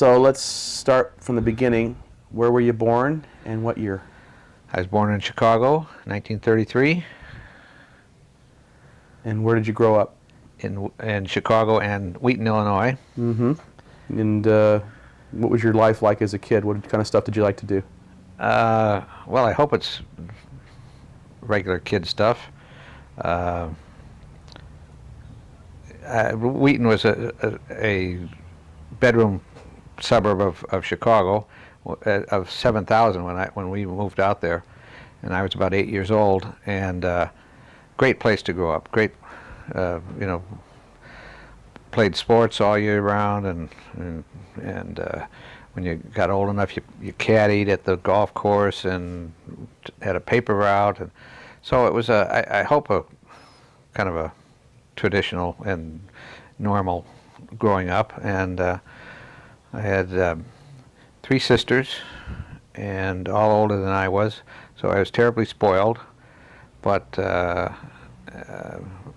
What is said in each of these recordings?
So let's start from the beginning. Where were you born and what year? I was born in Chicago, 1933. And where did you grow up? In Chicago and Wheaton, Illinois. Mm-hmm. And what was your life like as a kid? What kind of stuff did you like to do? Well, I hope it's regular kid stuff. Wheaton was a bedroom suburb of Chicago, of 7,000 when we moved out there, and I was about 8 years old. And great place to grow up. Great, played sports all year round, and when you got old enough, you caddied at the golf course and had a paper route, and so it was I hope a kind of a traditional and normal growing up. And I had 3 sisters, and all older than I was, so I was terribly spoiled. But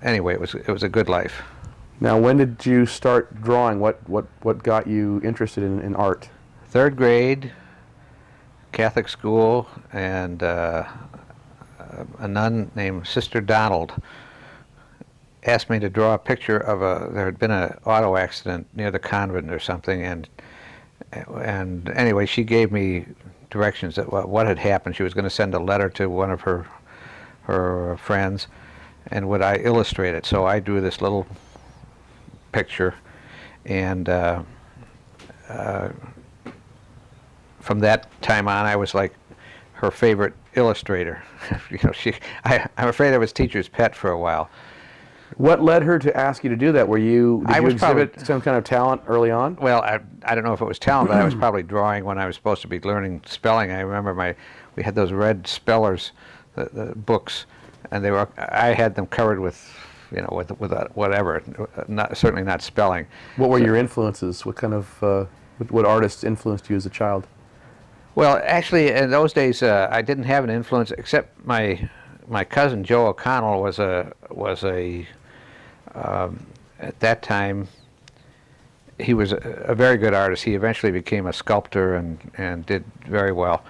anyway, it was a good life. Now, when did you start drawing? What got you interested in art? 3rd grade, Catholic school, and a nun named Sister Donald asked me to draw a picture of there had been an auto accident near the convent or something, and anyway, she gave me directions that what had happened. She was going to send a letter to one of her friends, and would I illustrate it. So I drew this little picture, and from that time on, I was like her favorite illustrator. I'm afraid I was teacher's pet for a while. What led her to ask you to do that? Did you exhibit some kind of talent early on? Well, I don't know if it was talent, but I was probably drawing when I was supposed to be learning spelling. I remember we had those red spellers, the books, and I had them covered with whatever, certainly not spelling. What were your influences? What kind of what artists influenced you as a child? Well, actually, in those days, I didn't have an influence except my cousin Joe O'Connell was a at that time he was a very good artist. He eventually became a sculptor and did very well.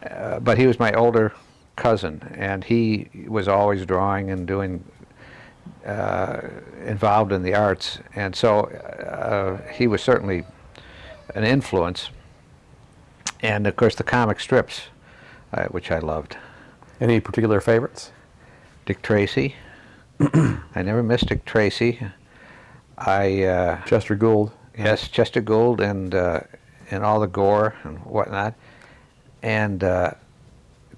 But he was my older cousin, and he was always drawing and doing involved in the arts, and so he was certainly an influence. And of course the comic strips, which I loved. Any particular favorites? Dick Tracy. I never missed Dick Tracy. Chester Gould. Yes, Chester Gould, and all the gore and whatnot, and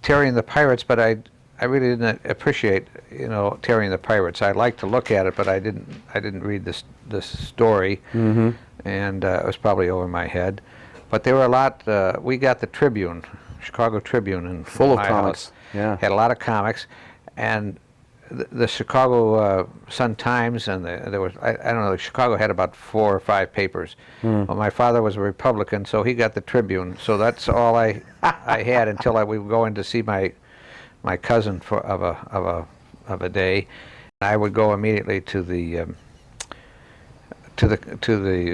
Terry and the Pirates. But I really didn't appreciate Terry and the Pirates. I liked to look at it, but I didn't read this story, mm-hmm. and it was probably over my head. But there were a lot. We got the Tribune, Chicago Tribune, and full of comics. House. Yeah, had a lot of comics, and the Chicago Sun-Times, and there was I don't know. Chicago had about 4 or 5 papers. Well, my father was a Republican, so he got the Tribune. So that's all I had until we would go in to see my cousin of a day. I would go immediately to the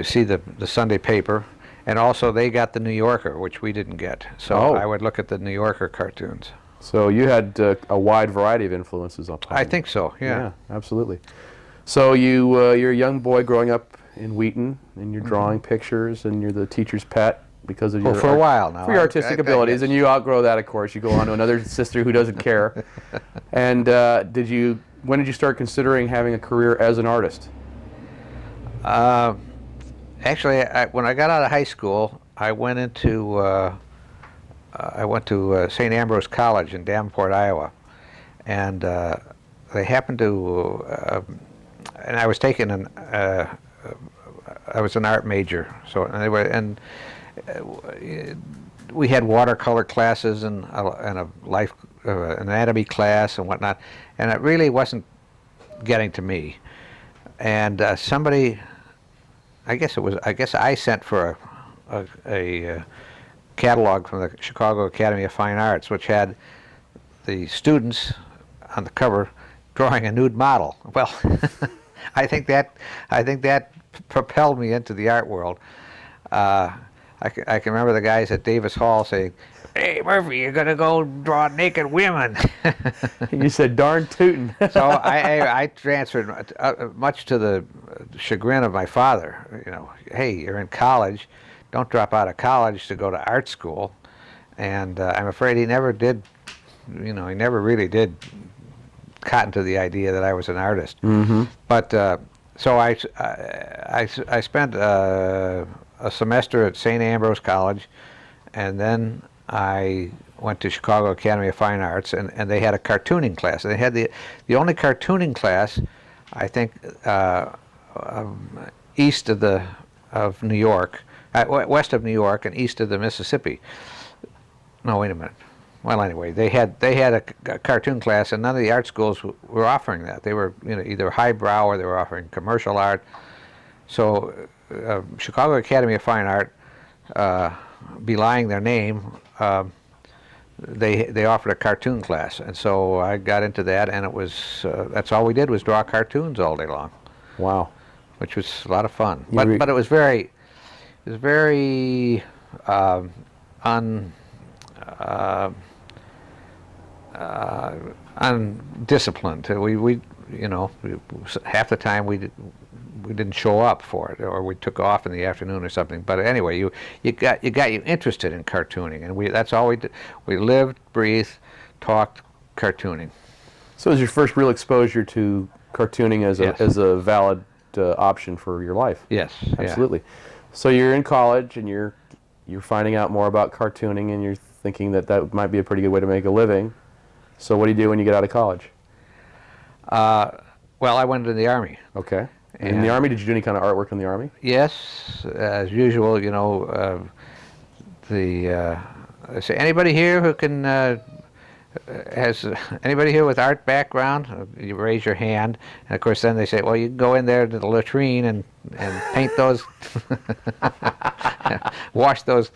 see the Sunday paper. And also, they got the New Yorker, which we didn't get. So I would look at the New Yorker cartoons. So you had a wide variety of influences on. I think so. Yeah. Yeah, absolutely. So you're a young boy growing up in Wheaton, and you're drawing pictures, and you're the teacher's pet because of your for a while now. For your artistic abilities, and you outgrow that, of course. You go on to another sister who doesn't care. And when did you start considering having a career as an artist? Actually, when I got out of high school, I went to St. Ambrose College in Davenport, Iowa, and they happened to, and I was taking I was an art major, so we had watercolor classes and a life anatomy class and whatnot, and it really wasn't getting to me, and somebody. I guess I sent for a catalog from the Chicago Academy of Fine Arts, which had the students on the cover drawing a nude model. Well, I think that propelled me into the art world. I can remember the guys at Davis Hall saying, "Hey, Murphy, you're going to go draw naked women." And you said, "Darn tootin'." So I transferred, much to the chagrin of my father. You know, hey, you're in college. Don't drop out of college to go to art school. And I'm afraid he never did, he never really did cotton to the idea that I was an artist. Mm-hmm. But so I spent a semester at St. Ambrose College, and then I went to Chicago Academy of Fine Arts, and they had a cartooning class. They had the only cartooning class, I think, east of New York, west of New York, and east of the Mississippi. No, wait a minute. Well, anyway, they had a cartoon class, and none of the art schools were offering that. They were either highbrow or they were offering commercial art. So Chicago Academy of Fine Art, belying their name, they offered a cartoon class, and so I got into that, and it was that's all we did was draw cartoons all day long. Wow. Which was a lot of fun. But it was very undisciplined. We half the time we didn't show up for it, or we took off in the afternoon or something. But anyway, you got you interested in cartooning, and that's all we did. We lived, breathed, talked cartooning. So it was your first real exposure to cartooning as Yes. as a valid option for your life. Yes, Absolutely. So you're in college, and you're finding out more about cartooning, and you're thinking that might be a pretty good way to make a living. So what do you do when you get out of college? Well, I went into the Army. Okay. In the Army, did you do any kind of artwork in the Army? Yes, as usual. I say, anybody here who can has anybody here with art background? You raise your hand, and of course then they say, well, you can go in there to the latrine and paint those, wash those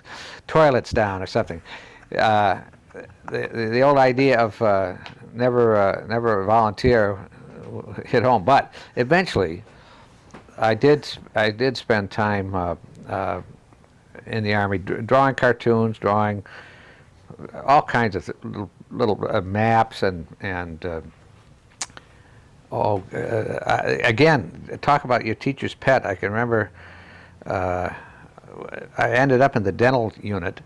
toilets down or something. The old idea of never volunteer hit home, but eventually I did spend time in the Army drawing cartoons, drawing all kinds of little maps, and again, talk about your teacher's pet. I can remember I ended up in the dental unit,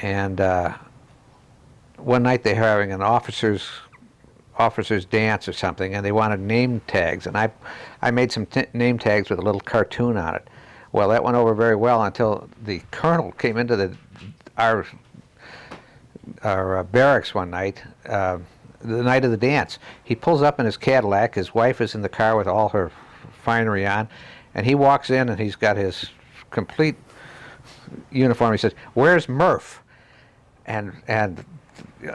and one night they were having an officers dance or something, and they wanted name tags, and I made some name tags with a little cartoon on it. Well, that went over very well until the colonel came into our barracks one night, the night of the dance. He pulls up in his Cadillac. His wife is in the car with all her finery on, and he walks in, and he's got his complete uniform. He says, "Where's Murph?" And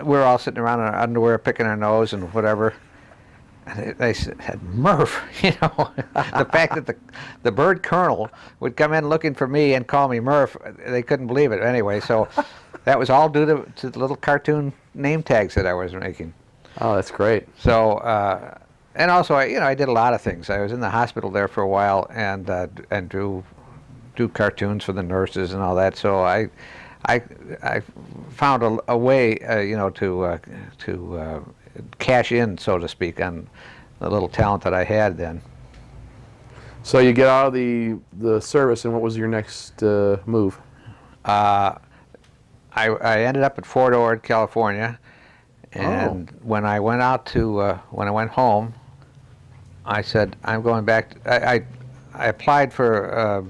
we're all sitting around in our underwear, picking our nose and whatever. And they said, "Murph," the fact that the bird colonel would come in looking for me and call me Murph, they couldn't believe it. Anyway, so that was all due to the little cartoon name tags that I was making. Oh, that's great. So, and also, I did a lot of things. I was in the hospital there for a while, and drew cartoons for the nurses and all that. So I found a way, to cash in, so to speak, on the little talent that I had then. So you get out of the service, and what was your next move? I ended up at Fort Ord, California, and when I went home, I said, I'm going back. I applied for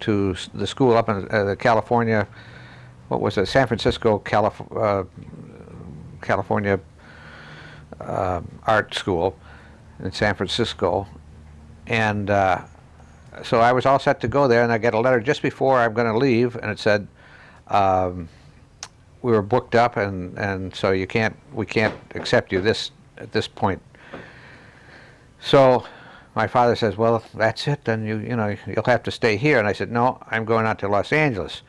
to the school up in the California, what was it, San Francisco, California art school in San Francisco, and so I was all set to go there, and I got a letter just before I'm going to leave, and it said we were booked up, and so we can't accept you at this point. So my father says, well, that's it, then you'll have to stay here. And I said, no, I'm going out to Los Angeles.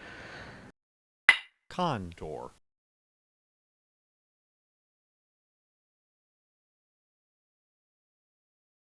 Condor.